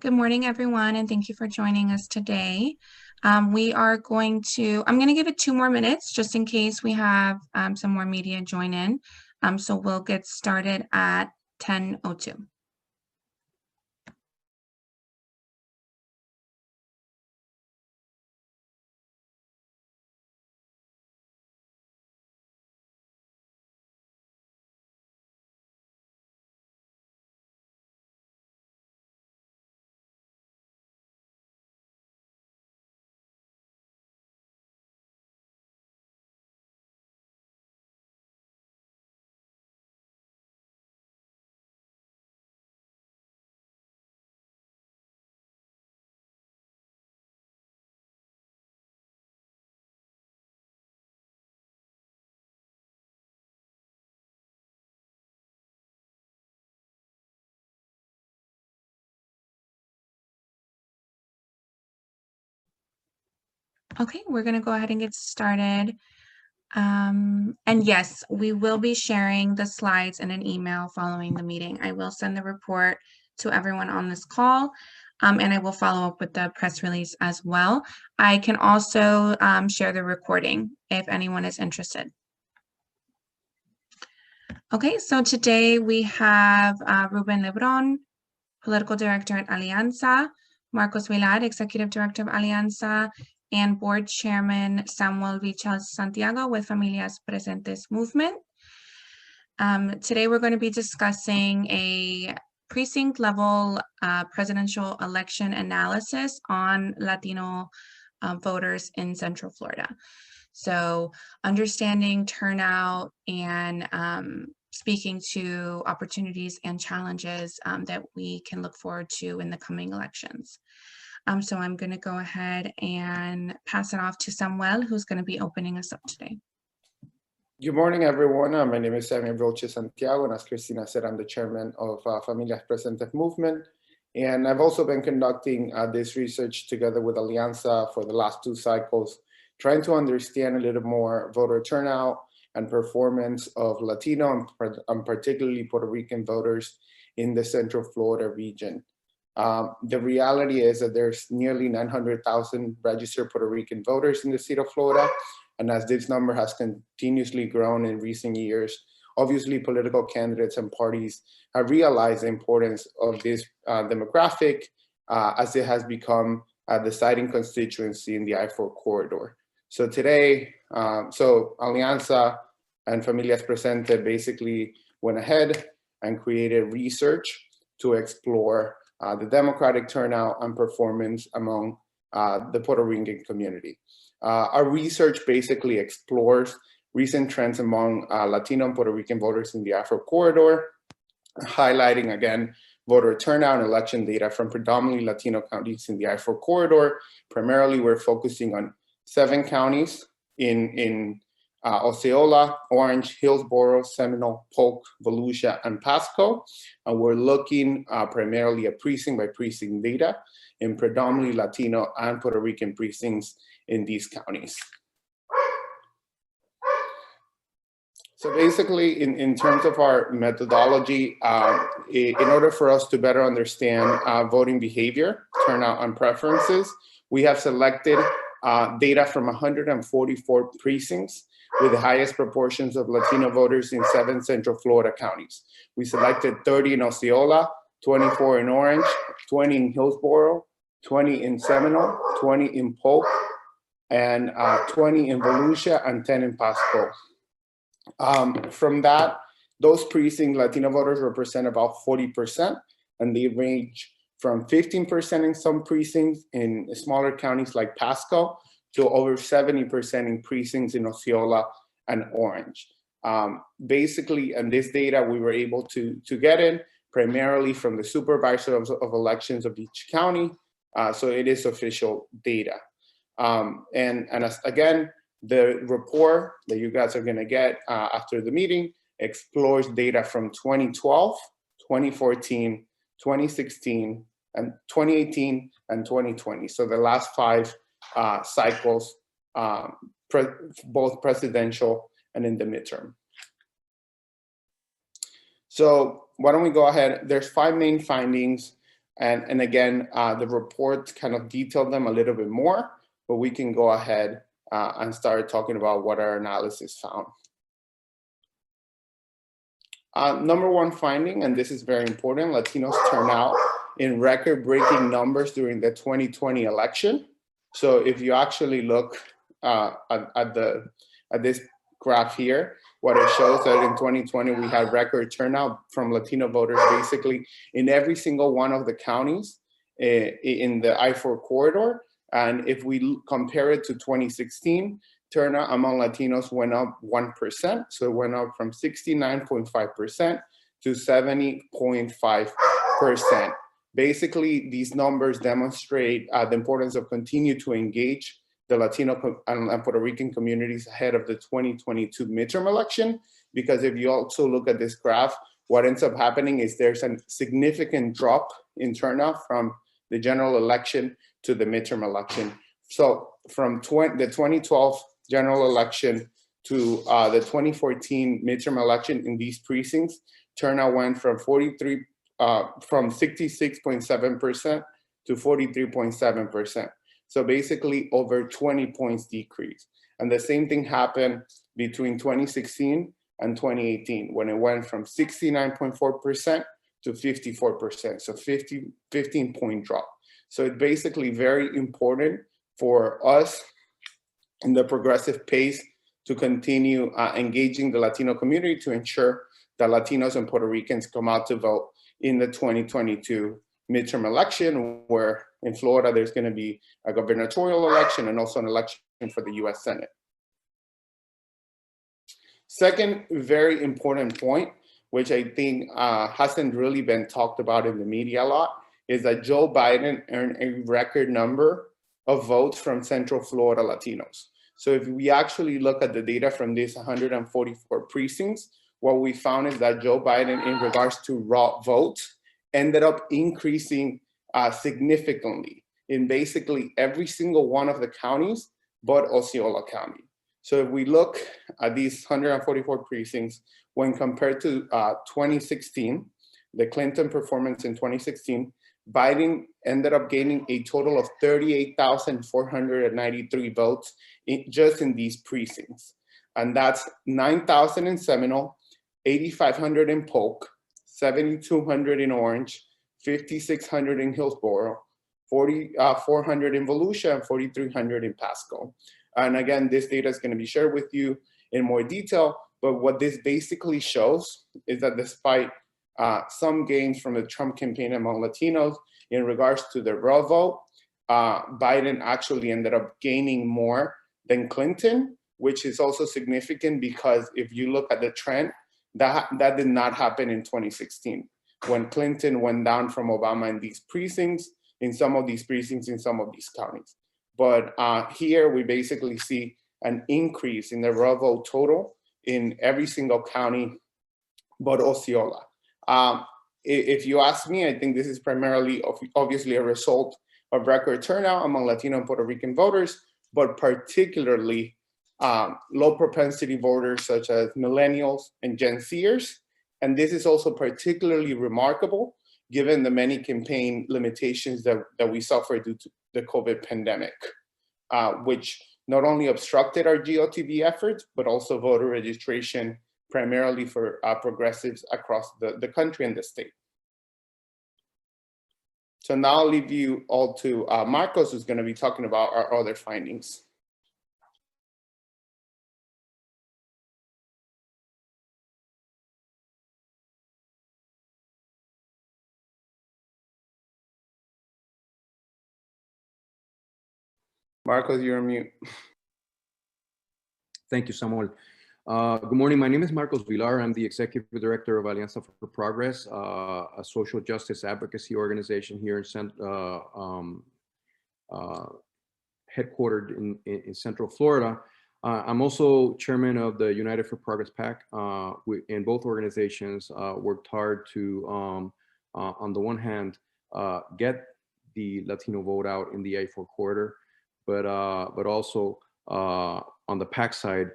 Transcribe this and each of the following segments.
Good morning, everyone, and thank you for joining us today. I'm going to give it 2 more minutes just in case we have some more media join in. So we'll get started at 10:02. Okay, we're going to go ahead and get started. And yes, we will be sharing the slides in an email following the meeting. I will send the report to everyone on this call, and I will follow up with the press release as well. I can also share the recording if anyone is interested. Okay, so today we have Ruben Lebron, Political Director at Alianza, Marcos Villar, Executive Director of Alianza, and Board Chairman Samuel Vichal Santiago with Familias Presentes Movement. Today we're going to be discussing a precinct-level presidential election analysis on Latino voters in Central Florida. So understanding turnout and speaking to opportunities and challenges that we can look forward to in the coming elections. So I'm going to go ahead and pass it off to Samuel, who's going to be opening us up today. Good morning, everyone. My name is Samuel Vichal Santiago, and as Cristina said, I'm the chairman of Familias Presentes Movement. And I've also been conducting this research together with Alianza for the last 2 cycles, trying to understand a little more voter turnout and performance of Latino and particularly Puerto Rican voters in the Central Florida region. The reality is that there's nearly 900,000 registered Puerto Rican voters in the state of Florida. And as this number has continuously grown in recent years, obviously political candidates and parties have realized the importance of this demographic as it has become a deciding constituency in the I-4 corridor. So today, Alianza and Familias Presentes basically went ahead and created research to explore the democratic turnout and performance among the Puerto Rican community. Our research basically explores recent trends among Latino and Puerto Rican voters in the I-4 corridor, highlighting again voter turnout and election data from predominantly Latino counties in the I-4 corridor. Primarily, we're focusing on 7 counties in Osceola, Orange, Hillsborough, Seminole, Polk, Volusia, and Pasco. And we're looking primarily at precinct by precinct data in predominantly Latino and Puerto Rican precincts in these counties. So basically, in terms of our methodology, in order for us to better understand voting behavior, turnout, and preferences, we have selected data from 144 precincts with the highest proportions of Latino voters in 7 Central Florida counties. We selected 30 in Osceola, 24 in Orange, 20 in Hillsborough, 20 in Seminole, 20 in Polk, and 20 in Volusia, and 10 in Pasco. From that, those precincts, Latino voters represent about 40%, and they range from 15% in some precincts in smaller counties like Pasco to over 70% in precincts in Osceola and Orange. Basically, and this data we were able to get in primarily from the supervisor of elections of each county, so it is official data. And as, again, the report that you guys are going to get after the meeting explores data from 2012, 2014, 2016, and 2018, and 2020. So the last 5 cycles, both presidential and in the midterm. So why don't we go ahead? There's 5 main findings And again, the report kind of detailed them a little bit more, but we can go ahead and start talking about what our analysis found. Number one finding, and this is very important, Latinos turn out in record-breaking numbers during the 2020 election. So if you actually look at this graph here, what it shows that in 2020 we had record turnout from Latino voters basically in every single one of the counties in the I-4 corridor. And if we compare it to 2016, turnout among Latinos went up 1%. So it went up from 69.5% to 70.5%. Basically, these numbers demonstrate the importance of continue to engage the Latino and Puerto Rican communities ahead of the 2022 midterm election, because if you also look at this graph, what ends up happening is there's a significant drop in turnout from the general election to the midterm election. So from the 2012 general election to the 2014 midterm election in these precincts, turnout went from 66.7% to 43.7%. So basically over 20 points decrease. And the same thing happened between 2016 and 2018, when it went from 69.4% to 54%, so 15-point drop. So it's basically very important for us in the progressive pace to continue engaging the Latino community to ensure that Latinos and Puerto Ricans come out to vote in the 2022 midterm election, where in Florida, there's going to be a gubernatorial election and also an election for the US Senate. Second very important point, which I think hasn't really been talked about in the media a lot, is that Joe Biden earned a record number of votes from Central Florida Latinos. So if we actually look at the data from these 144 precincts, what we found is that Joe Biden, in regards to raw votes, ended up increasing significantly in basically every single one of the counties, but Osceola County. So if we look at these 144 precincts, when compared to 2016, the Clinton performance in 2016, Biden ended up gaining a total of 38,493 votes just in these precincts. And that's 9,000 in Seminole, 8,500 in Polk, 7,200 in Orange, 5,600 in Hillsborough, 4,400 in Volusia, and 4,300 in Pasco. And again, this data is going to be shared with you in more detail, but what this basically shows is that despite some gains from the Trump campaign among Latinos in regards to the raw vote, Biden actually ended up gaining more than Clinton, which is also significant because if you look at the trend, that did not happen in 2016, when Clinton went down from Obama in these precincts, in some of these precincts, in some of these counties. But here we basically see an increase in the raw vote total in every single county, but Osceola. If you ask me, I think this is primarily obviously a result of record turnout among Latino and Puerto Rican voters, but particularly low propensity voters such as millennials and Gen Zers. And this is also particularly remarkable given the many campaign limitations that we suffered due to the COVID pandemic, which not only obstructed our GOTV efforts, but also voter registration primarily for progressives across the country and the state. So now I'll leave you all to Marcos, who's going to be talking about our other findings. Marcos, you're on mute. Thank you, Samuel. Good morning. My name is Marcos Vilar. I'm the Executive Director of Alianza for Progress, a social justice advocacy organization here in headquartered in Central Florida. I'm also chairman of the United for Progress PAC. In both organizations worked hard to, on the one hand, get the Latino vote out in the I-4 corridor, but also on the PAC side,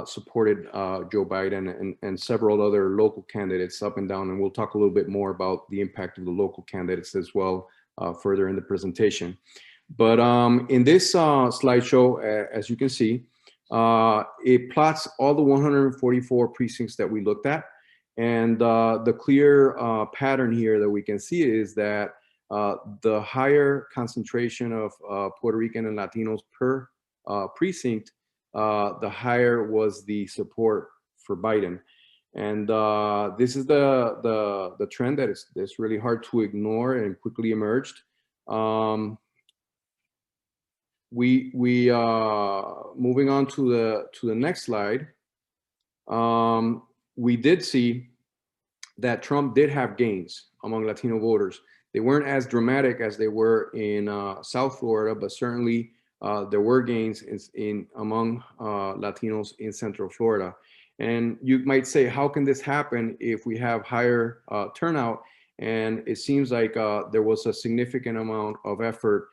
supported Joe Biden and several other local candidates up and down. And we'll talk a little bit more about the impact of the local candidates as well further in the presentation. But in this slideshow, as you can see, it plots all the 144 precincts that we looked at. And the clear pattern here that we can see is that the higher concentration of Puerto Rican and Latinos per precinct, the higher was the support for Biden. And this is the trend that is really hard to ignore and quickly emerged. Moving on to the next slide, we did see that Trump did have gains among Latino voters. They weren't as dramatic as they were in South Florida, but certainly there were gains among Latinos in Central Florida. And you might say, how can this happen if we have higher turnout? And it seems like there was a significant amount of effort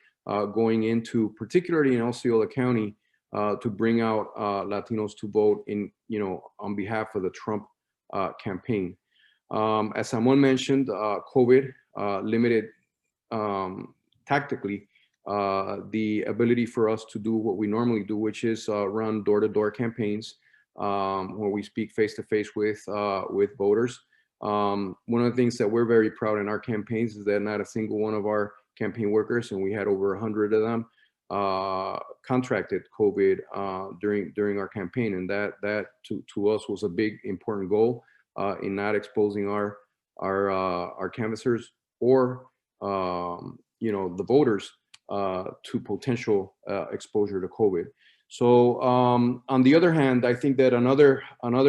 going into, particularly in Osceola County, to bring out Latinos to vote on behalf of the Trump campaign. As someone mentioned, COVID limited tactically the ability for us to do what we normally do, which is run door-to-door campaigns where we speak face-to-face with voters. One of the things that we're very proud in our campaigns is that not a single one of our campaign workers, and we had over 100 of them, contracted COVID during our campaign, and that to us was a big important goal in not exposing our canvassers or the voters to potential exposure to COVID. So on the other hand, I think that another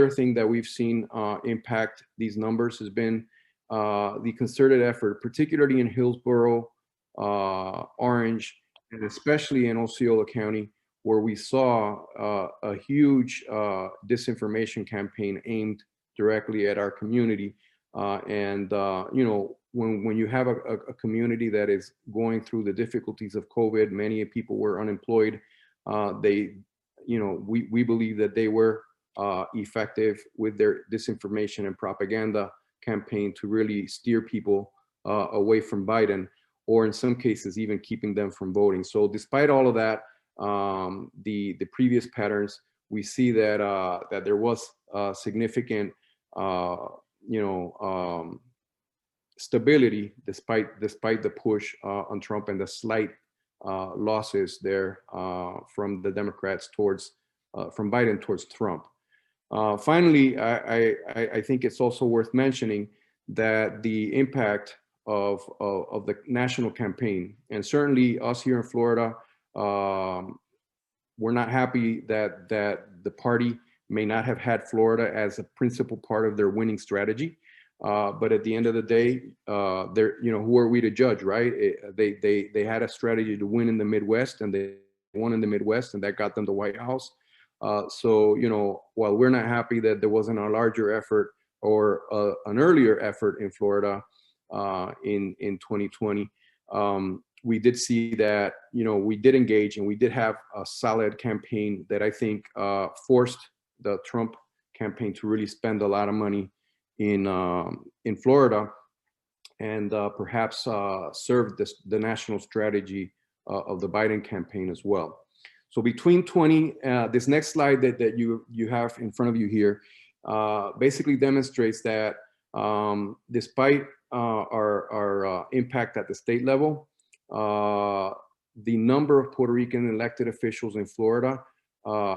thing that we've seen impact these numbers has been the concerted effort, particularly in Hillsborough, Orange, and especially in Osceola County, where we saw a huge disinformation campaign aimed directly at our community. When you have a community that is going through the difficulties of COVID, many people were unemployed. We believe that they were effective with their disinformation and propaganda campaign to really steer people away from Biden, or in some cases even keeping them from voting. So despite all of that, the previous patterns, we see that that there was significant stability despite the push on Trump and the slight losses there from the Democrats from Biden towards Trump. Finally, I think it's also worth mentioning that the impact of the national campaign, and certainly us here in Florida, we're not happy that the party may not have had Florida as a principal part of their winning strategy. But at the end of the day, who are we to judge, right? They had a strategy to win in the Midwest, and they won in the Midwest, and that got them the White House. So while we're not happy that there wasn't a larger effort or an earlier effort in Florida in 2020, we did see that we did engage, and we did have a solid campaign that I think forced the Trump campaign to really spend a lot of money in Florida, and perhaps served the national strategy of the Biden campaign as well. So between this next slide that you have in front of you here basically demonstrates that despite our impact at the state level, the number of Puerto Rican elected officials in Florida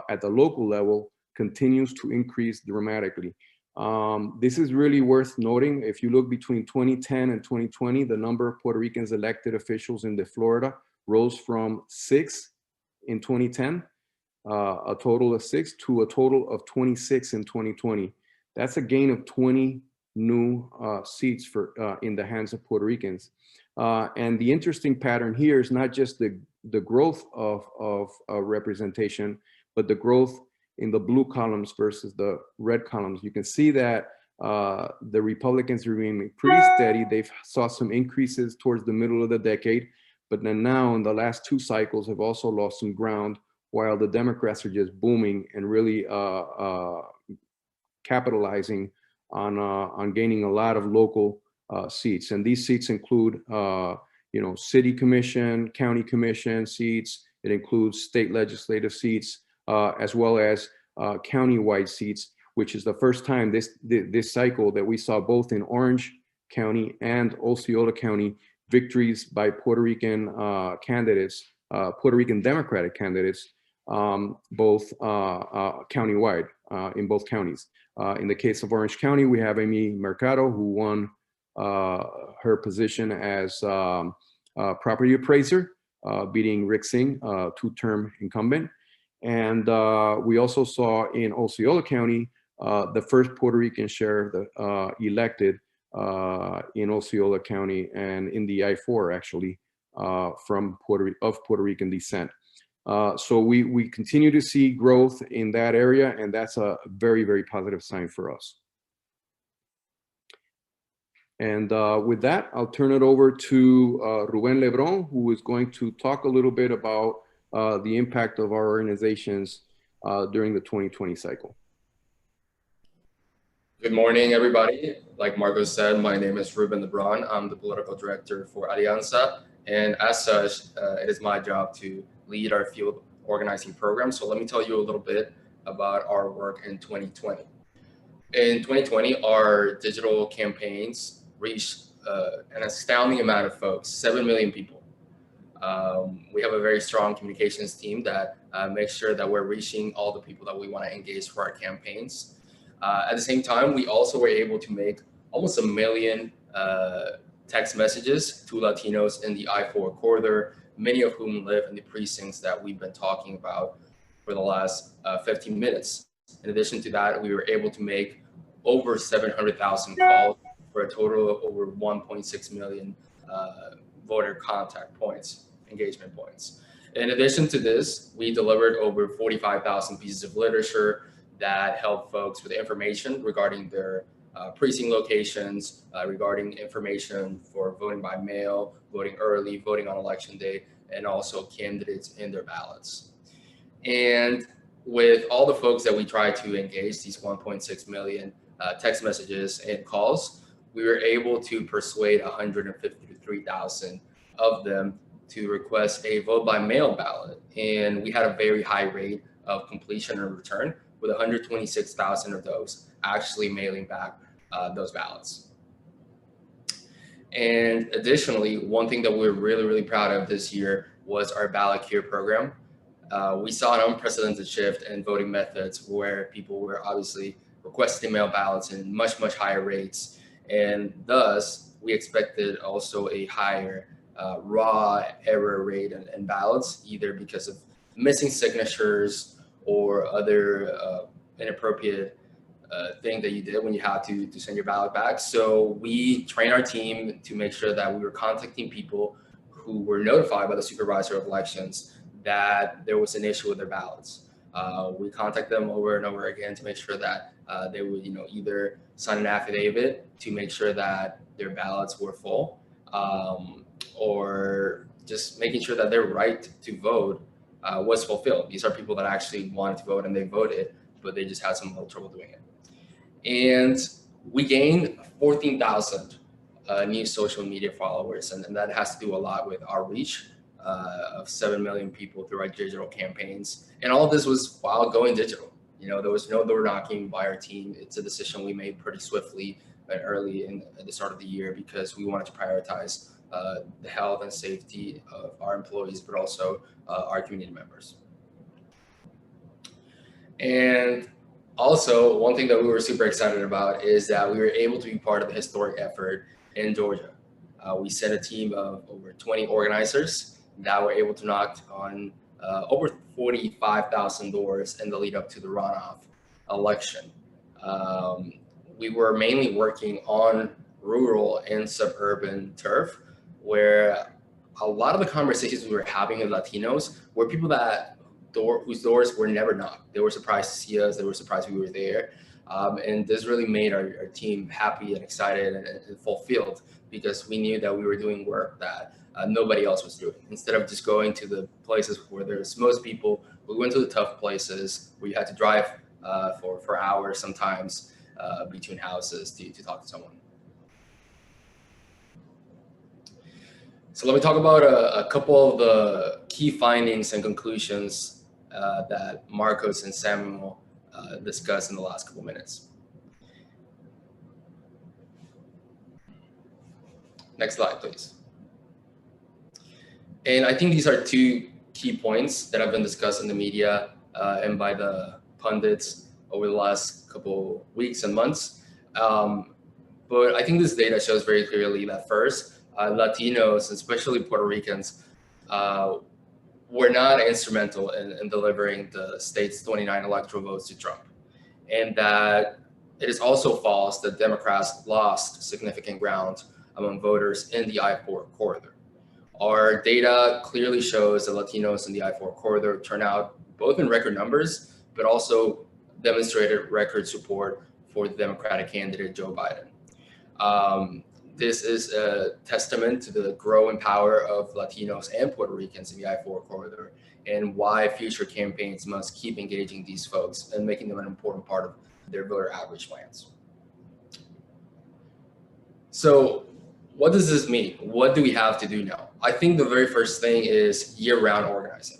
at the local level continues to increase dramatically. This is really worth noting. If you look between 2010 and 2020, the number of Puerto Ricans elected officials in Florida rose from 6 in 2010, a total of 6, to a total of 26 in 2020. That's a gain of 20 new seats in the hands of Puerto Ricans. And the interesting pattern here is not just the growth of representation, but the growth in the blue columns versus the red columns. You can see that the Republicans remain pretty steady. They've saw some increases towards the middle of the decade, but then now in the last 2 cycles have also lost some ground while the Democrats are just booming and really capitalizing on gaining a lot of local seats. And these seats include, city commission, county commission seats. It includes state legislative seats, as well as county-wide seats, which is the first time this cycle that we saw both in Orange County and Osceola County victories by Puerto Rican candidates, Puerto Rican Democratic candidates, both countywide in both counties. In the case of Orange County, we have Amy Mercado, who won her position as property appraiser, beating Rick Singh, two-term incumbent. And we also saw in Osceola County, the first Puerto Rican sheriff elected in Osceola County and in the I-4 actually from Puerto Rican descent. So we continue to see growth in that area, and that's a very, very positive sign for us. And with that, I'll turn it over to Ruben Lebron, who is going to talk a little bit about the impact of our organizations during the 2020 cycle. Good morning, everybody. Like Marcos said, my name is Ruben Lebron. I'm the political director for Alianza. And as such, it is my job to lead our field organizing program. So let me tell you a little bit about our work in 2020. In 2020, our digital campaigns reached an astounding amount of folks, 7 million people. We have a very strong communications team that makes sure that we're reaching all the people that we want to engage for our campaigns. At the same time, we also were able to make almost 1 million text messages to Latinos in the I-4 corridor, many of whom live in the precincts that we've been talking about for the last 15 minutes. In addition to that, we were able to make over 700,000 calls for a total of over 1.6 million voter contact points, engagement points. In addition to this, we delivered over 45,000 pieces of literature that help folks with information regarding their precinct locations, regarding information for voting by mail, voting early, voting on election day, and also candidates in their ballots. And with all the folks that we try to engage, these 1.6 million text messages and calls, we were able to persuade 153,000 of them to request a vote by mail ballot. And we had a very high rate of completion and return, with 126,000 of those actually mailing back those ballots. And additionally, one thing that we're really, really proud of this year was our Ballot Care program. We saw an unprecedented shift in voting methods where people were obviously requesting mail ballots in much, much higher rates. And thus, we expected also a higher raw error rate in ballots, either because of missing signatures or other inappropriate thing that you did when you had to send your ballot back. So we trained our team to make sure that we were contacting people who were notified by the supervisor of elections that there was an issue with their ballots. We contact them over and over again to make sure that they would, either sign an affidavit to make sure that their ballots were full, or just making sure that their right to vote was fulfilled. These are people that actually wanted to vote and they voted, but they just had some little trouble doing it. And we gained 14,000 new social media followers, and that has to do a lot with our reach of 7 million people through our digital campaigns. And all of this was while going digital. There was no door knocking by our team. It's a decision we made pretty swiftly and early at the start of the year, because we wanted to prioritize the health and safety of our employees, but also our community members. And also, one thing that we were super excited about is that we were able to be part of the historic effort in Georgia. We sent a team of over 20 organizers that were able to knock on over 45,000 doors in the lead up to the runoff election. We were mainly working on rural and suburban turf, where a lot of the conversations we were having with Latinos were people whose doors were never knocked. They were surprised to see us. They were surprised we were there. And this really made our team happy and excited and fulfilled, because we knew that we were doing work that nobody else was doing. Instead of just going to the places where there's most people, we went to the tough places where you had to drive for hours sometimes between houses to talk to someone. So let me talk about a couple of the key findings and conclusions that Marcos and Samuel discussed in the last couple minutes. Next slide, please. And I think these are two key points that have been discussed in the media and by the pundits over the last couple weeks and months. But I think this data shows very clearly that first, Latinos, especially Puerto Ricans, were not instrumental in delivering the state's 29 electoral votes to Trump. And that it is also false that Democrats lost significant ground among voters in the I-4 corridor. Our data clearly shows that Latinos in the I-4 corridor turn out both in record numbers, but also demonstrated record support for the Democratic candidate, Joe Biden. This is a testament to the growing power of Latinos and Puerto Ricans in the I-4 corridor, and why future campaigns must keep engaging these folks and making them an important part of their voter outreach plans. So what does this mean? What do we have to do now? I think the very first thing is year-round organizing.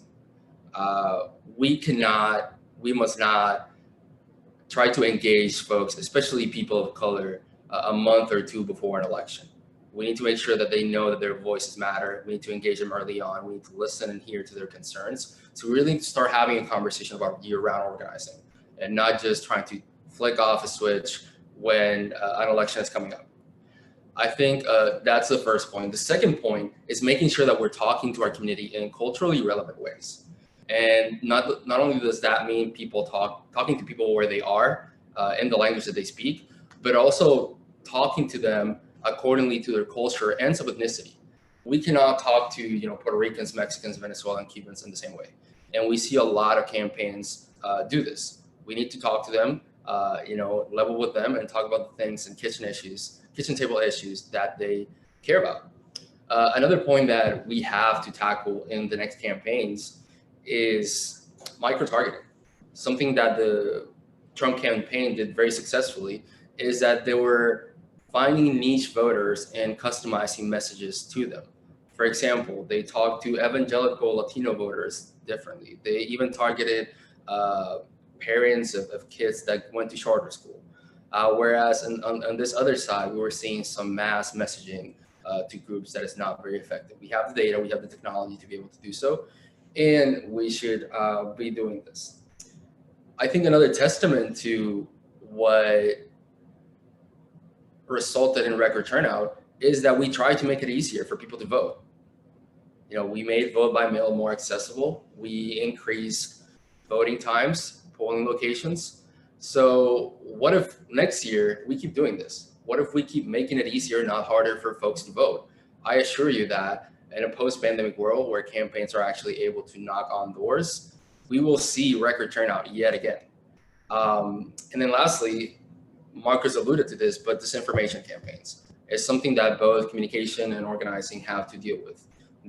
We must not try to engage folks, especially people of color, a month or two before an election. We need to make sure that they know that their voices matter. We need to engage them early on. We need to listen and hear to their concerns. So we really need to start having a conversation about year-round organizing and not just trying to flick off a switch when an election is coming up. I think that's the first point. The second point is making sure that we're talking to our community in culturally relevant ways. And not only does that mean talking to people where they are in the language that they speak, but also talking to them accordingly to their culture and some ethnicity. We cannot talk to Puerto Ricans, Mexicans, Venezuelans, Cubans in the same way. And we see a lot of campaigns do this. We need to talk to them, level with them and talk about the things and kitchen table issues that they care about. Another point that we have to tackle in the next campaigns is micro-targeting. Something that the Trump campaign did very successfully is that they were finding niche voters and customizing messages to them. For example, they talked to evangelical Latino voters differently. They even targeted parents of kids that went to charter school. Whereas on this other side, we were seeing some mass messaging to groups that is not very effective. We have the data, we have the technology to be able to do so, and we should be doing this. I think another testament to what resulted in record turnout is that we tried to make it easier for people to vote. We made vote by mail more accessible. We increased voting times, polling locations. So what if next year we keep doing this? What if we keep making it easier, not harder for folks to vote? I assure you that in a post-pandemic world where campaigns are actually able to knock on doors, we will see record turnout yet again. And then lastly, Marcos alluded to this, but disinformation campaigns is something that both communication and organizing have to deal with.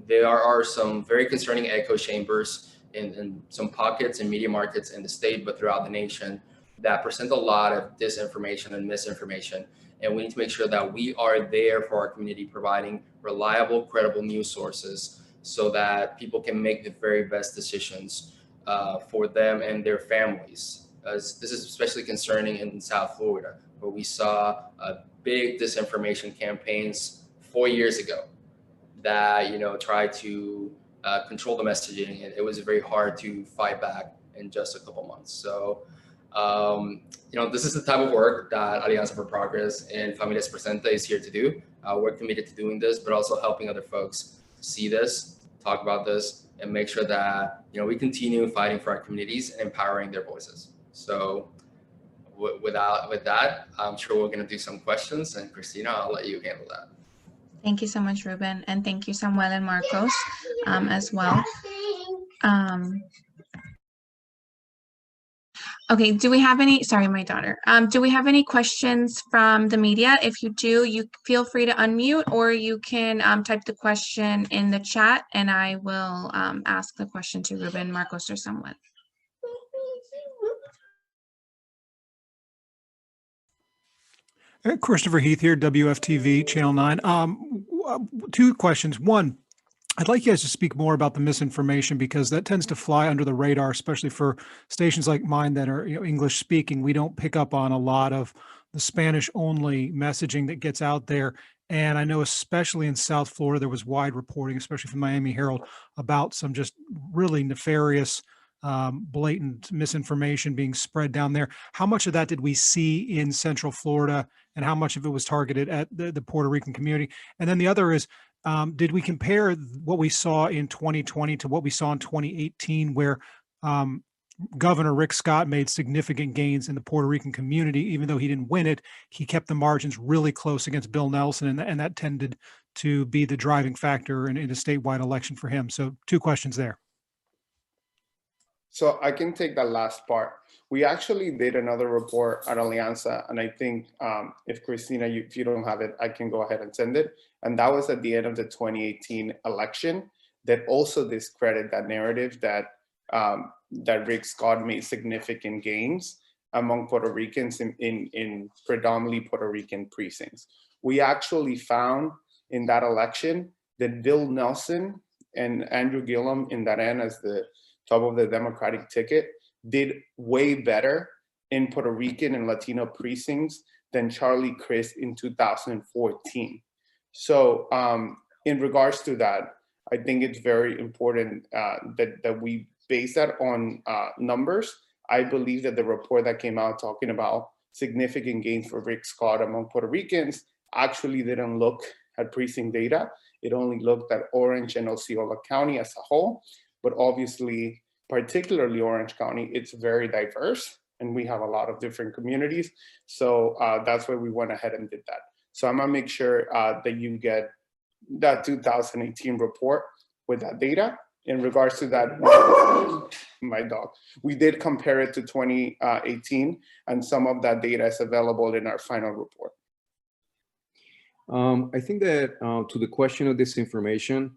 There are some very concerning echo chambers in some pockets and media markets in the state, but throughout the nation, that present a lot of disinformation and misinformation. And we need to make sure that we are there for our community, providing reliable, credible news sources so that people can make the very best decisions for them and their families. As this is especially concerning in South Florida, where we saw big disinformation campaigns 4 years ago that tried to control the messaging, and it was very hard to fight back in just a couple months. So this is the type of work that Alianza for Progress and Familias Presente is here to do. We're committed to doing this, but also helping other folks see this, talk about this, and make sure that we continue fighting for our communities and empowering their voices. So with that, I'm sure we're going to do some questions, and Christina, I'll let you handle that. Thank you so much, Ruben, and thank you, Samuel and Marcos, as well. Okay, do we have any, sorry, my daughter. Do we have any questions from the media? If you do, you feel free to unmute, or you can type the question in the chat and I will ask the question to Ruben, Marcos, or someone. Christopher Heath here, WFTV, Channel 9. Two questions. One, I'd like you guys to speak more about the misinformation, because that tends to fly under the radar, especially for stations like mine that are English speaking. We don't pick up on a lot of the Spanish only messaging that gets out there. And I know especially in South Florida, there was wide reporting, especially from Miami Herald, about some just really nefarious, blatant misinformation being spread down there. How much of that did we see in Central Florida, and how much of it was targeted at the Puerto Rican community? And then the other is, did we compare what we saw in 2020 to what we saw in 2018, where Governor Rick Scott made significant gains in the Puerto Rican community? Even though he didn't win it, he kept the margins really close against Bill Nelson, and that tended to be the driving factor in a statewide election for him. So two questions there. So I can take that last part. We actually did another report at Alianza, and I think if Christina, if you don't have it, I can go ahead and send it. And that was at the end of the 2018 election, that also discredit that narrative that that Rick Scott made significant gains among Puerto Ricans in predominantly Puerto Rican precincts. We actually found in that election that Bill Nelson and Andrew Gillum in that end as the top of the Democratic ticket did way better in Puerto Rican and Latino precincts than Charlie Crist in 2014. So in regards to that, I think it's very important that we base that on numbers. I believe that the report that came out talking about significant gains for Rick Scott among Puerto Ricans actually didn't look at precinct data. It only looked at Orange and Osceola County as a whole. But obviously, particularly Orange County, it's very diverse, and we have a lot of different communities. So that's why we went ahead and did that. So I'm gonna make sure that you get that 2018 report with that data. In regards to that, my dog, we did compare it to 2018, and some of that data is available in our final report. I think that to the question of disinformation,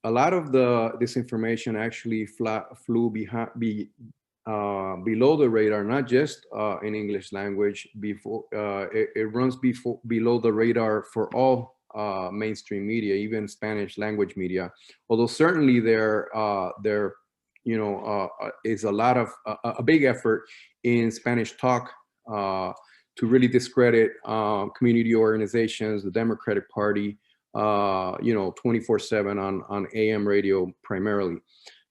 a lot of the disinformation actually flew below the radar, not just in English language. It runs below the radar for all mainstream media, even Spanish language media. Although certainly there is a big effort in Spanish talk to really discredit community organizations, the Democratic Party, 24/7 on AM radio primarily.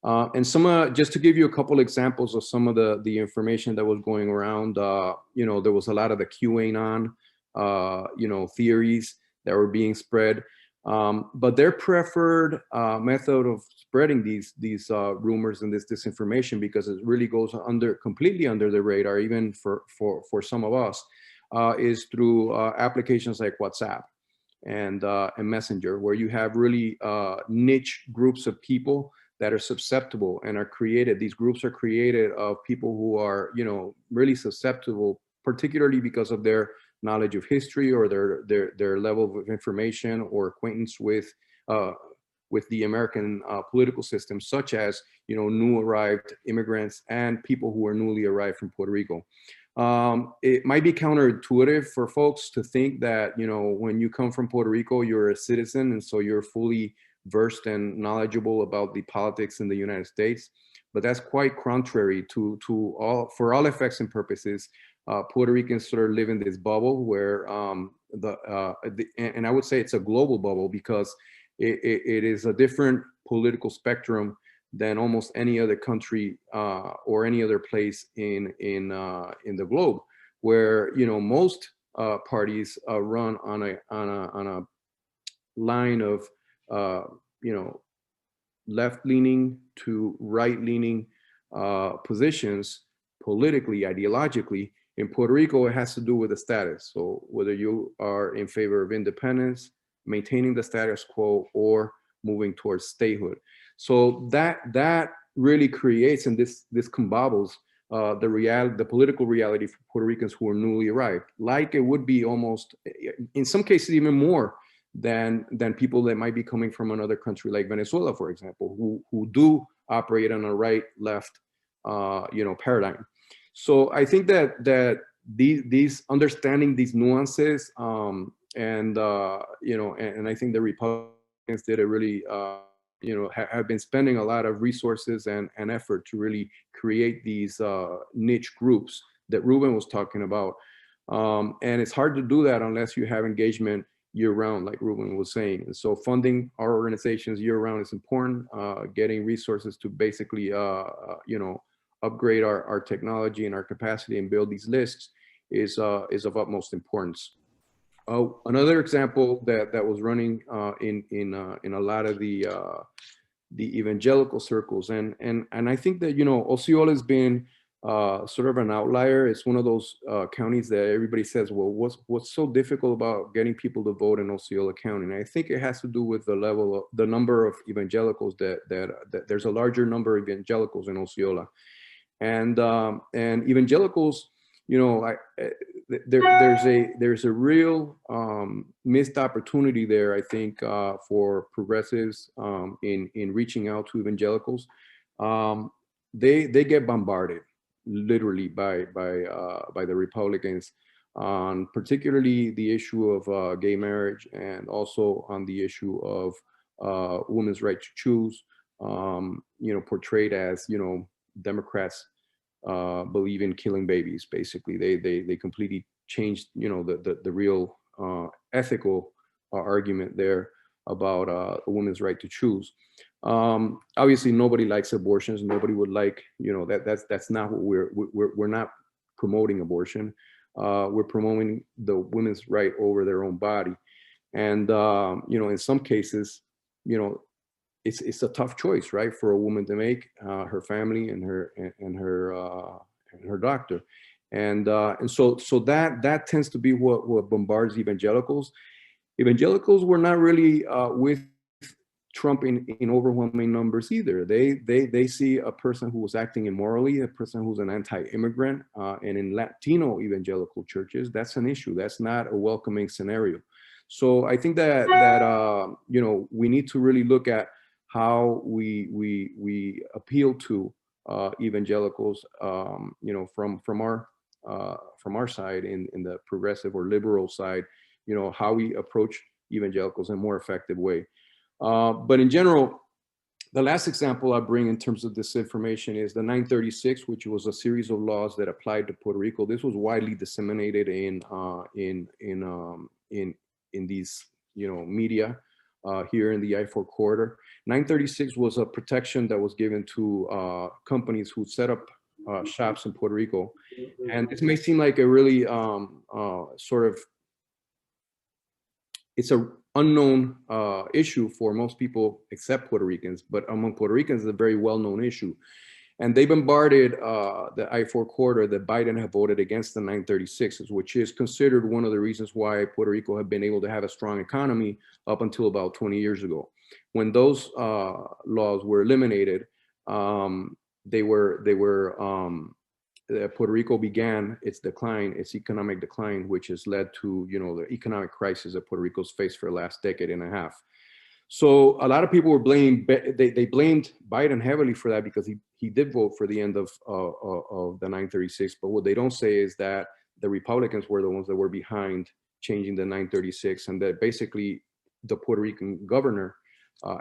And just to give you a couple examples of some of the information that was going around, there was a lot of the QAnon, theories that were being spread. But their preferred method of spreading these rumors and this disinformation, because it really goes completely under the radar, even for some of us, is through applications like WhatsApp and Messenger, where you have really niche groups of people that are susceptible and are created. These groups are created of people who are, really susceptible, particularly because of their knowledge of history or their level of information or acquaintance with the American political system, such as, new arrived immigrants and people who are newly arrived from Puerto Rico. It might be counterintuitive for folks to think that, when you come from Puerto Rico, you're a citizen, and so you're fully versed and knowledgeable about the politics in the United States. But that's quite contrary to for all effects and purposes. Puerto Ricans sort of live in this bubble where and I would say it's a global bubble, because it is a different political spectrum than almost any other country or any other place in the globe, where most parties run on a line of left-leaning to right-leaning positions politically, ideologically. In Puerto Rico, it has to do with the status. So whether you are in favor of independence, maintaining the status quo, or moving towards statehood. So that really creates, and this combobbles the political reality for Puerto Ricans who are newly arrived. Like it would be almost, in some cases, even more than people that might be coming from another country like Venezuela, for example, who do operate on a right-left, paradigm. So I think that these understanding these nuances, and I think the Republicans did a really, have been spending a lot of resources and effort to really create these niche groups that Ruben was talking about. And it's hard to do that unless you have engagement year-round, like Ruben was saying. And so funding our organizations year-round is important. Getting resources to basically, upgrade our technology and our capacity and build these lists is of utmost importance. Another example that was running in a lot of the evangelical circles, and I think that Osceola has been sort of an outlier. It's one of those counties that everybody says, well, what's so difficult about getting people to vote in Osceola County? And I think it has to do with the number of evangelicals that there's a larger number of evangelicals in Osceola, and evangelicals. There's a real missed opportunity there, I think, for progressives in reaching out to evangelicals. They get bombarded literally by the Republicans on particularly the issue of gay marriage, and also on the issue of women's right to choose, portrayed as Democrats believe in killing babies. Basically, they completely changed the real ethical argument there about a woman's right to choose. Obviously, nobody likes abortions. Nobody would like, that's not what we're not promoting abortion. We're promoting the women's right over their own body. And in some cases, it's a tough choice, right, for a woman to make, her family and her doctor, and so that tends to be what bombards evangelicals. Evangelicals were not really with Trump in overwhelming numbers either. They see a person who was acting immorally, a person who's an anti-immigrant, and in Latino evangelical churches, that's an issue. That's not a welcoming scenario. So I think that we need to really look at how we appeal to evangelicals, from our side in the progressive or liberal side, how we approach evangelicals in a more effective way. But in general, the last example I bring in terms of disinformation is the 936, which was a series of laws that applied to Puerto Rico. This was widely disseminated in these media here in the I-4 corridor. 936 was a protection that was given to companies who set up shops in Puerto Rico. And this may seem like a really it's an unknown issue for most people except Puerto Ricans, but among Puerto Ricans, it's a very well-known issue. And they bombarded the I-4 corridor that Biden had voted against the 936s, which is considered one of the reasons why Puerto Rico had been able to have a strong economy up until about 20 years ago. When those laws were eliminated, Puerto Rico began its decline, its economic decline, which has led to the economic crisis that Puerto Rico's faced for the last decade and a half. So a lot of people were they blamed Biden heavily for that, because he did vote for the end of the 936. But what they don't say is that the Republicans were the ones that were behind changing the 936, and that basically the Puerto Rican governor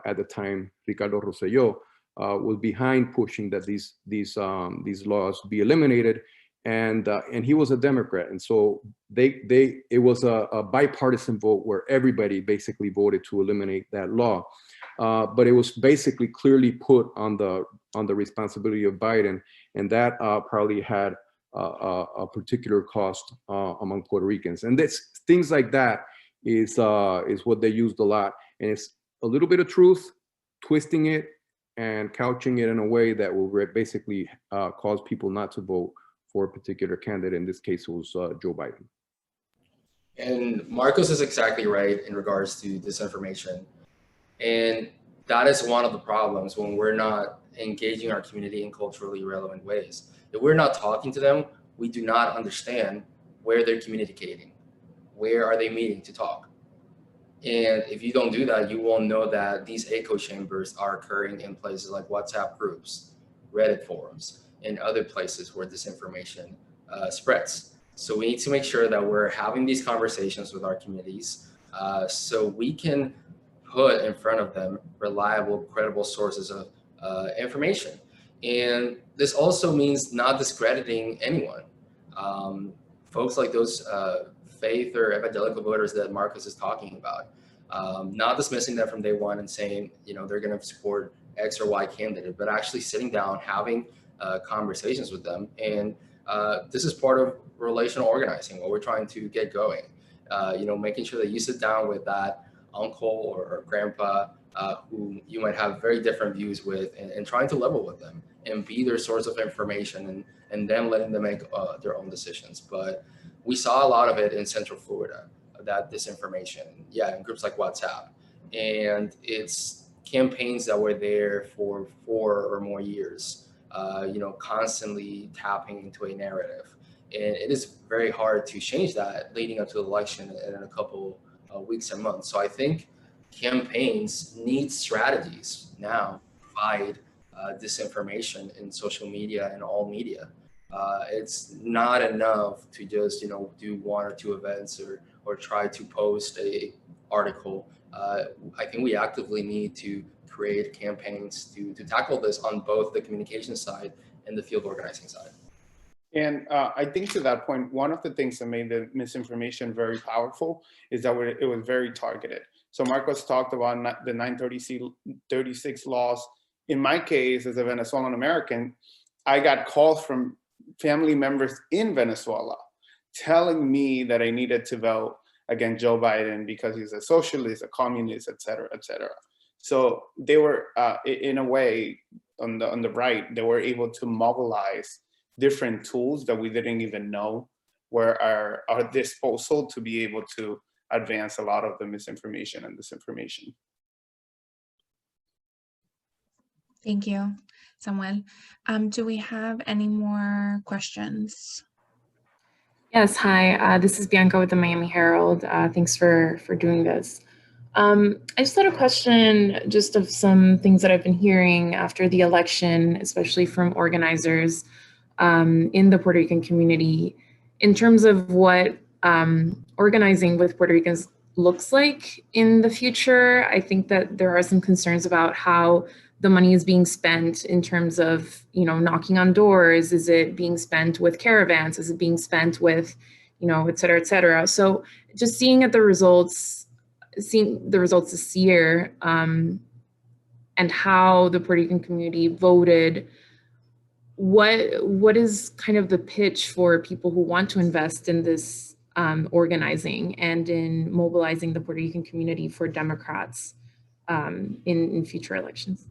at the time, Ricardo Rosselló, was behind pushing that these laws be eliminated, and he was a Democrat, and so it was a bipartisan vote where everybody basically voted to eliminate that law, but it was basically clearly put on the responsibility of Biden, and that probably had a particular cost among Puerto Ricans, and things like that is what they used a lot, and it's a little bit of truth, twisting it and couching it in a way that will basically cause people not to vote for a particular candidate. In this case, it was Joe Biden. And Marcos is exactly right in regards to disinformation. And that is one of the problems when we're not engaging our community in culturally relevant ways. If we're not talking to them, we do not understand where they're communicating, where are they meeting to talk. And if you don't do that, you won't know that these echo chambers are occurring in places like WhatsApp groups, Reddit forums, and other places where disinformation spreads. So we need to make sure that we're having these conversations with our communities so we can put in front of them reliable, credible sources of information. And this also means not discrediting anyone. Folks like those faith or evangelical voters that Marcos is talking about, not dismissing them from day one and saying, they're going to support X or Y candidate, but actually sitting down, having conversations with them. And this is part of relational organizing, what we're trying to get going. Making sure that you sit down with that uncle or grandpa who you might have very different views with, and trying to level with them and be their source of information, and then letting them make their own decisions. But we saw a lot of it in Central Florida, that disinformation, in groups like WhatsApp. And it's campaigns that were there for 4 or more years, constantly tapping into a narrative. And it is very hard to change that leading up to the election in a couple weeks and months. So I think campaigns need strategies now to fight disinformation in social media and all media. It's not enough to just do 1 or 2 events or try to post a article. I think we actively need to create campaigns to tackle this on both the communication side and the field organizing side. And I think to that point, one of the things that made the misinformation very powerful is that it was very targeted. So Marcos talked about the 936 laws. In my case, as a Venezuelan American, I got calls from family members in Venezuela telling me that I needed to vote against Joe Biden because he's a socialist, a communist, et cetera, et cetera. So they were, in a way, on the right, they were able to mobilize different tools that we didn't even know were at our disposal to be able to advance a lot of the misinformation and disinformation. Thank you, Samuel. Do we have any more questions? Yes, hi, this is Bianca with the Miami Herald. Thanks for doing this. I just had a question just of some things that I've been hearing after the election, especially from organizers in the Puerto Rican community, in terms of what organizing with Puerto Ricans looks like in the future. I think that there are some concerns about how the money is being spent in terms of, knocking on doors. Is it being spent with caravans? Is it being spent with, et cetera, et cetera? So just seeing the results this year and how the Puerto Rican community voted, what is kind of the pitch for people who want to invest in this organizing and in mobilizing the Puerto Rican community for Democrats in future elections?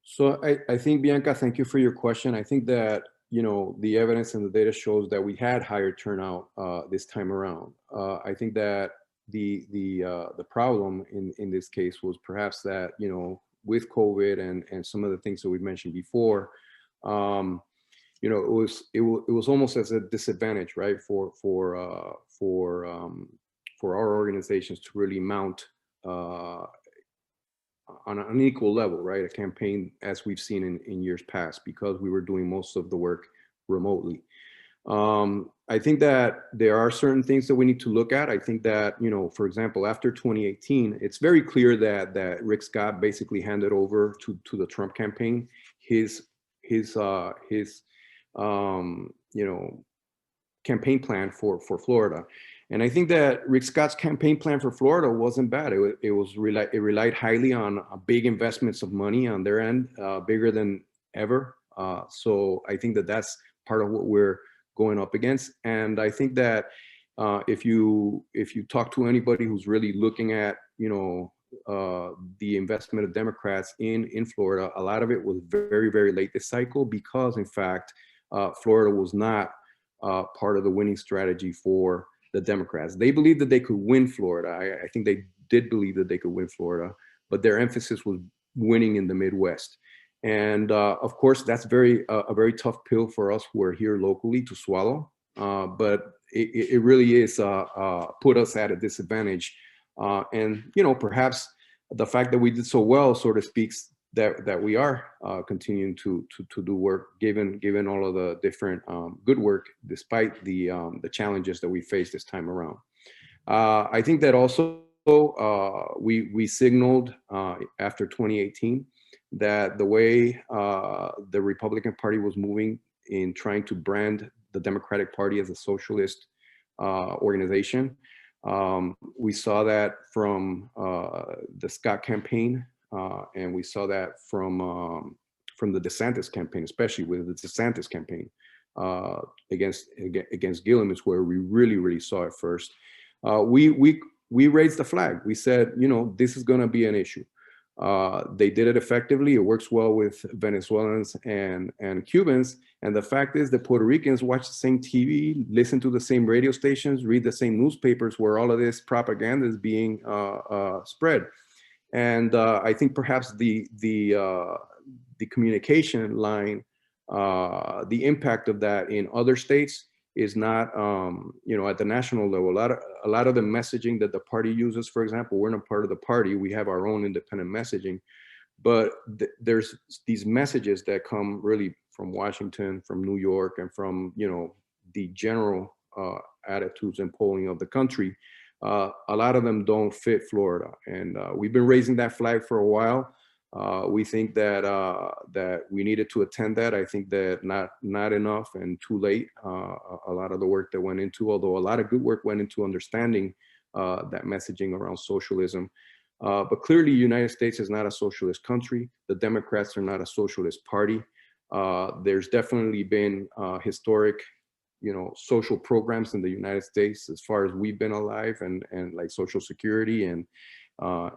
So I think, Bianca, thank you for your question. I think that, the evidence and the data shows that we had higher turnout this time around. I think that the problem in this case was perhaps that, with COVID and some of the things that we mentioned before, it was almost as a disadvantage, right, for our organizations to really mount on an unequal level, right, a campaign as we've seen in years past, because we were doing most of the work remotely. I think that there are certain things that we need to look at. I think that, for example, after 2018, it's very clear that Rick Scott basically handed over to the Trump campaign his campaign plan for Florida. And I think that Rick Scott's campaign plan for Florida wasn't bad. It relied highly on big investments of money on their end, bigger than ever. So I think that that's part of what we're going up against. And I think that if you talk to anybody who's really looking at the investment of Democrats in Florida, a lot of it was very, very late this cycle, because in fact Florida was not part of the winning strategy for the Democrats. They believed that they could win Florida. I think they did believe that they could win Florida, but their emphasis was winning in the Midwest. And of course, that's a very tough pill for us who are here locally to swallow. But it really is put us at a disadvantage. And perhaps the fact that we did so well sort of speaks that we are continuing to do work, given all of the different good work, despite the challenges that we face this time around. I think that also we signaled after 2018 that the way the Republican Party was moving in trying to brand the Democratic Party as a socialist organization. We saw that from the Scott campaign, and we saw that from the DeSantis campaign, especially with the DeSantis campaign against Gillum, is where we really saw it first. We raised the flag. We said, this is going to be an issue. They did it effectively. It works well with Venezuelans and Cubans. And the fact is that Puerto Ricans watch the same TV, listen to the same radio stations, read the same newspapers where all of this propaganda is being spread. And I think perhaps the communication line, the impact of that in other states is not, at the national level. A lot of the messaging that the party uses, for example, we're not part of the party. We have our own independent messaging, but there's these messages that come really from Washington, from New York, and from, the general attitudes and polling of the country. A lot of them don't fit Florida. And we've been raising that flag for a while. We think that we needed to attend that. I think that not enough and too late. A lot of the work that went into, although a lot of good work went into understanding that messaging around socialism. But clearly, the United States is not a socialist country. The Democrats are not a socialist party. There's definitely been historic, social programs in the United States as far as we've been alive, and like Social Security and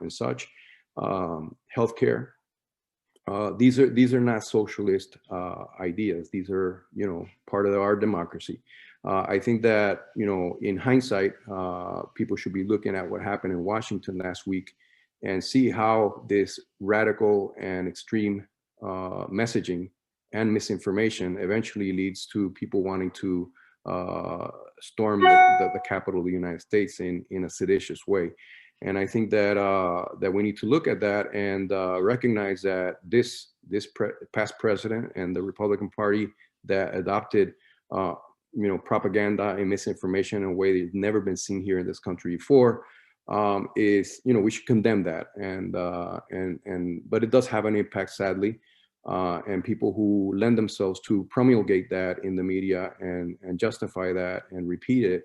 such. Healthcare. These are not socialist ideas. These are, part of our democracy. I think that, in hindsight, people should be looking at what happened in Washington last week and see how this radical and extreme messaging and misinformation eventually leads to people wanting to storm the Capitol of the United States in a seditious way. And I think that we need to look at that and recognize that this past president and the Republican Party that adopted, propaganda and misinformation in a way that's never been seen here in this country before, is, we should condemn that. But it does have an impact, sadly, and people who lend themselves to promulgate that in the media and justify that and repeat it.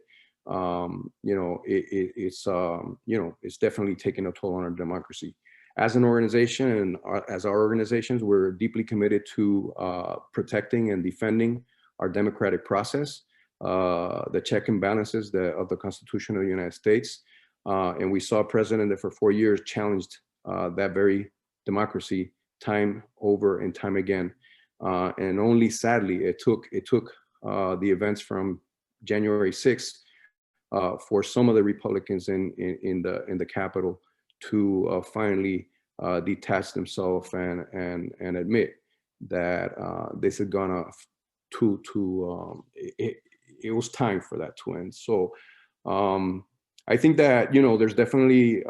It's definitely taking a toll on our democracy. As an organization and as our organizations, we're deeply committed to protecting and defending our democratic process, the check and balances of the Constitution of the United States. And we saw a president that for 4 years challenged that very democracy time over and time again. And only sadly, it took the events from January 6th for some of the Republicans in the Capitol to finally detach themselves and admit that this had gone off it was time for that to end. So I think that, there's definitely,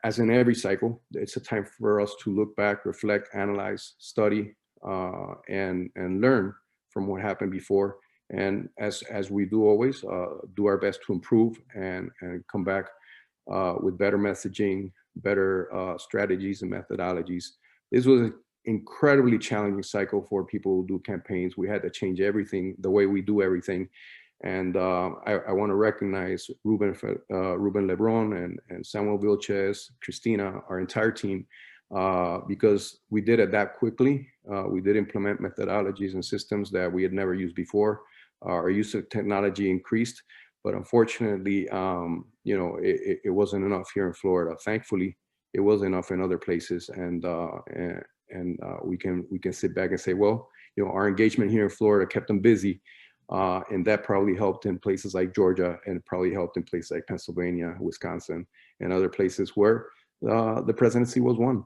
as in every cycle, it's a time for us to look back, reflect, analyze, study, and learn from what happened before. And as we do always, do our best to improve and come back with better messaging, better strategies and methodologies. This was an incredibly challenging cycle for people who do campaigns. We had to change everything, the way we do everything. And I want to recognize Ruben Lebron and Samuel Vilches, Christina, our entire team, because we did it that quickly. We did implement methodologies and systems that we had never used before. Our use of technology increased, but unfortunately, it wasn't enough here in Florida. Thankfully, it was enough in other places, and we can sit back and say, well, our engagement here in Florida kept them busy, and that probably helped in places like Georgia, and probably helped in places like Pennsylvania, Wisconsin, and other places where the presidency was won.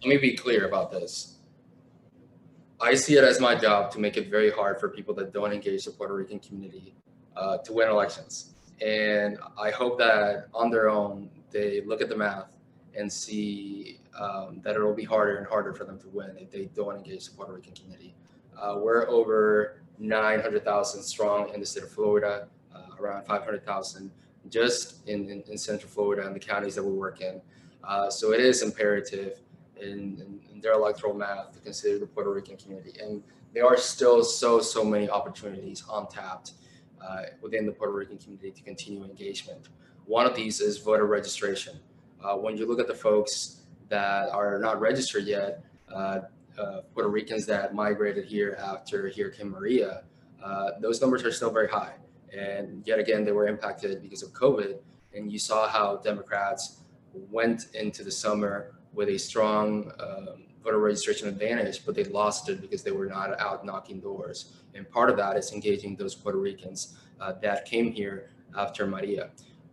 let me be clear about this. I see it as my job to make it very hard for people that don't engage the Puerto Rican community to win elections. And I hope that on their own, they look at the math and see that it'll be harder and harder for them to win if they don't engage the Puerto Rican community. We're over 900,000 strong in the state of Florida, around 500,000 just in Central Florida and the counties that we work in. So it is imperative in their electoral math to consider the Puerto Rican community. And there are still so many opportunities untapped within the Puerto Rican community to continue engagement. One of these is voter registration. When you look at the folks that are not registered yet, Puerto Ricans that migrated here after Hurricane Maria, those numbers are still very high. And yet again, they were impacted because of COVID. And you saw how Democrats went into the summer with a strong voter registration advantage, but they lost it because they were not out knocking doors. And part of that is engaging those Puerto Ricans that came here after Maria.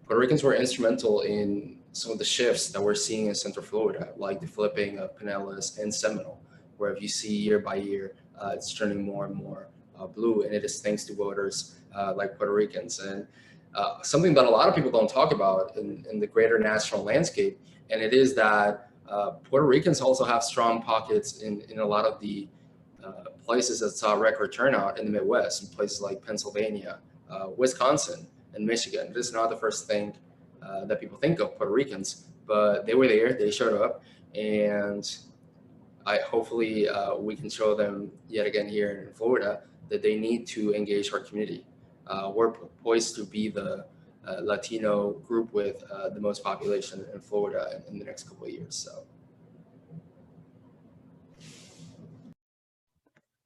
Puerto Ricans were instrumental in some of the shifts that we're seeing in Central Florida, like the flipping of Pinellas and Seminole, where if you see year by year, it's turning more and more blue, and it is thanks to voters like Puerto Ricans. And something that a lot of people don't talk about in the greater national landscape, and it is that Puerto Ricans also have strong pockets in a lot of the places that saw record turnout in the Midwest, in places like Pennsylvania, Wisconsin, and Michigan. This is not the first thing that people think of Puerto Ricans, but they were there, they showed up, and hopefully we can show them yet again here in Florida that they need to engage our community. We're poised to be the Latino group with the most population in Florida in the next couple of years. So.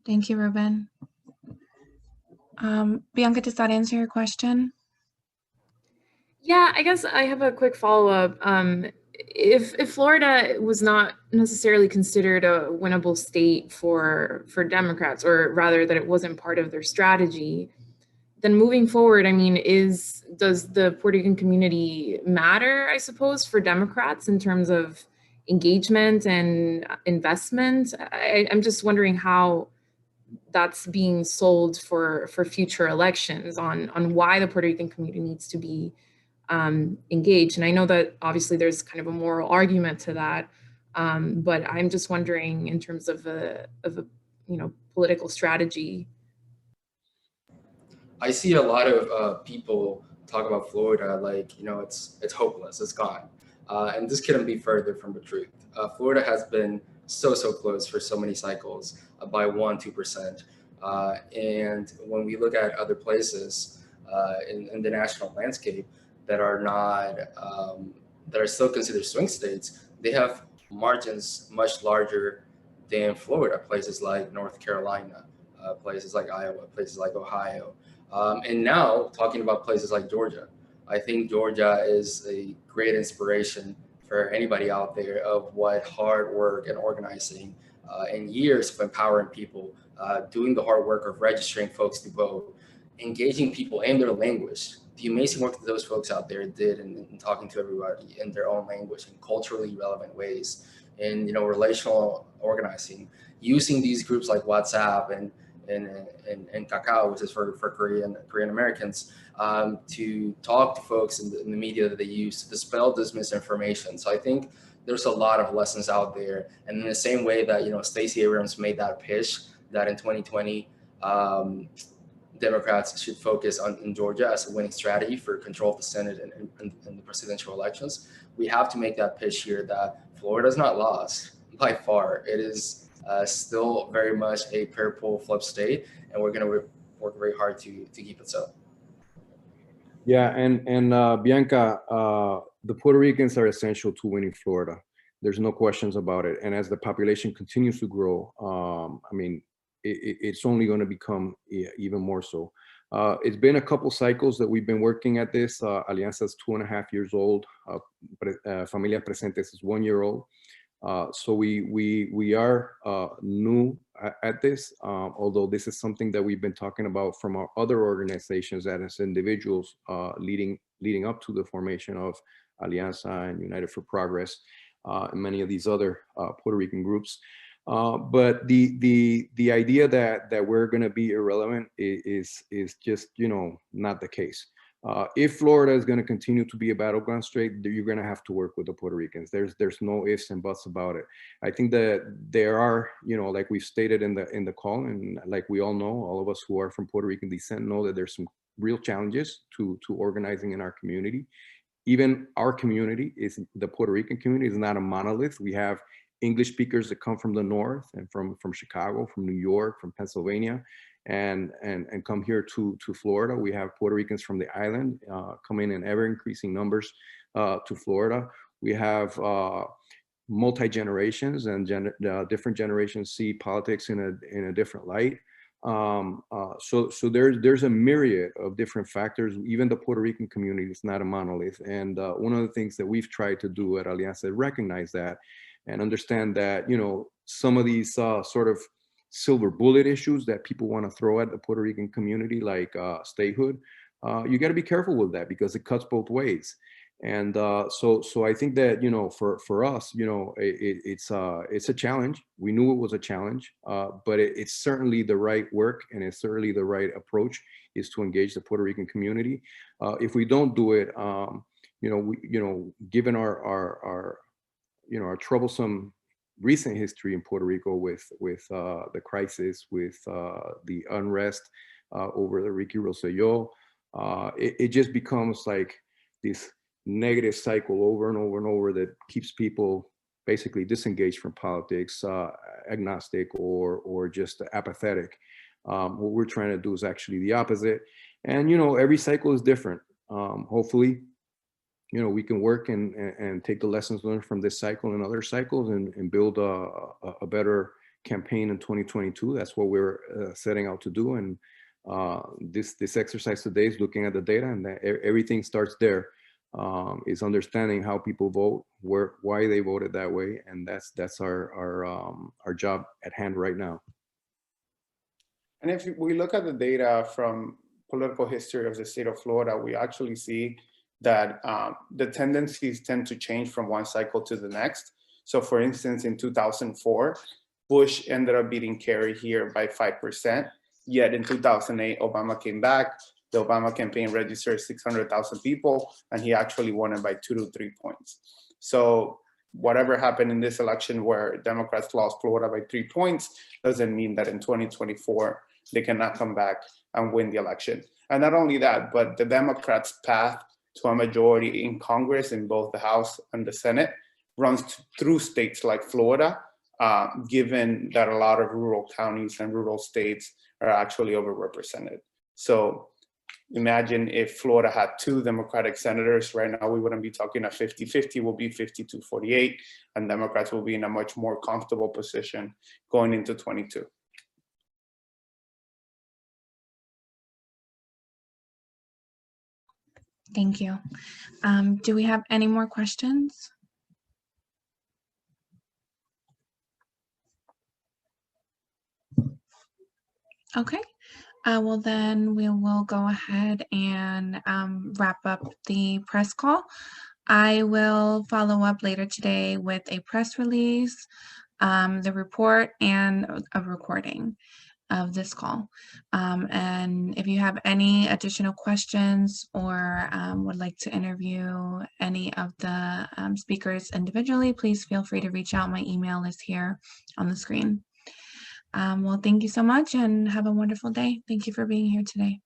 Thank you, Ruben. Bianca, does that answer your question? Yeah, I guess I have a quick follow-up. If Florida was not necessarily considered a winnable state for Democrats, or rather that it wasn't part of their strategy, then moving forward, I mean, does the Puerto Rican community matter, I suppose, for Democrats in terms of engagement and investment? I'm just wondering how that's being sold for future elections on why the Puerto Rican community needs to be engaged. And I know that obviously there's kind of a moral argument to that, but I'm just wondering in terms of a political strategy. I see a lot of people talk about Florida like, it's hopeless, it's gone. And this couldn't be further from the truth. Florida has been so close for so many cycles by 1-2%. And when we look at other places in the national landscape that are not, that are still considered swing states, they have margins much larger than Florida, places like North Carolina, places like Iowa, places like Ohio. And now talking about places like Georgia, I think Georgia is a great inspiration for anybody out there of what hard work and organizing and years of empowering people, doing the hard work of registering folks to vote, engaging people in their language. The amazing work that those folks out there did in talking to everybody in their own language in culturally relevant ways, and relational organizing, using these groups like WhatsApp and Kakao, which is for Korean Americans, to talk to folks in the media that they use to dispel this misinformation. So I think there's a lot of lessons out there. And in the same way that, Stacey Abrams made that pitch that in 2020, Democrats should focus in Georgia as a winning strategy for control of the Senate and the presidential elections, we have to make that pitch here that Florida is not lost by far. It is still very much a purple flip state, and we're going to work very hard to keep it so. Yeah, and Bianca, the Puerto Ricans are essential to winning Florida. There's no questions about it. And as the population continues to grow, I mean, it's only going to become even more so. It's been a couple cycles that we've been working at this. Alianza is 2.5 years old. Familias Presentes is 1 year old. So we are new at this, although this is something that we've been talking about from our other organizations that as individuals leading up to the formation of Alianza and United for Progress. and many of these other Puerto Rican groups. But the idea that we're going to be irrelevant is just, you know, not the case. If Florida is going to continue to be a battleground state, you're going to have to work with the Puerto Ricans. There's no ifs and buts about it. I think that there are, you know, like we've stated in the call, and like we all know, all of us who are from Puerto Rican descent know that there's some real challenges to organizing in our community. Even our community, is the Puerto Rican community, is not a monolith. We have English speakers that come from the north and from Chicago, from New York, from Pennsylvania, and come here to Florida. We have Puerto Ricans from the island coming in ever increasing numbers to Florida. We have multi-generations, and different generations see politics in a different light. So there's a myriad of different factors. Even the Puerto Rican community is not a monolith. And one of the things that we've tried to do at Alianza is recognize that and understand that, you know, some of these sort of silver bullet issues that people want to throw at the Puerto Rican community, like statehood, you got to be careful with that because it cuts both ways. And so I think that, you know, for us, you know, it's a challenge. We knew it was a challenge, but it's certainly the right work, and it's certainly the right approach is to engage the Puerto Rican community. If we don't do it, given our troublesome recent history in Puerto Rico with the crisis, with the unrest over the Ricky Rosselló, it just becomes like this negative cycle over and over and over that keeps people basically disengaged from politics, agnostic, or just apathetic. What we're trying to do is actually the opposite. And, you know, every cycle is different. Hopefully, you know, we can work and take the lessons learned from this cycle and other cycles and build a better campaign in 2022. That's what we're setting out to do. And this exercise today is looking at the data, and everything starts there. Is understanding how people vote, why they voted that way, and that's our job at hand right now. And if we look at the data from political history of the state of Florida, we actually see that the tendencies tend to change from one cycle to the next. So for instance, in 2004, Bush ended up beating Kerry here by 5%, yet in 2008, Obama came back. The Obama campaign registered 600,000 people, and he actually won it by 2 to 3 points. So whatever happened in this election where Democrats lost Florida by 3 points doesn't mean that in 2024, they cannot come back and win the election. And not only that, but the Democrats' path to a majority in Congress in both the House and the Senate runs through states like Florida, given that a lot of rural counties and rural states are actually overrepresented. So imagine if Florida had 2 Democratic senators. Right now, we wouldn't be talking a 50-50, we'll be 52-48, and Democrats will be in a much more comfortable position going into 22. Thank you. Do we have any more questions? Okay. Well, then we will go ahead and wrap up the press call. I will follow up later today with a press release, the report, and a recording of this call. And if you have any additional questions or would like to interview any of the speakers individually, please feel free to reach out. My email is here on the screen. Well, thank you so much and have a wonderful day. Thank you for being here today.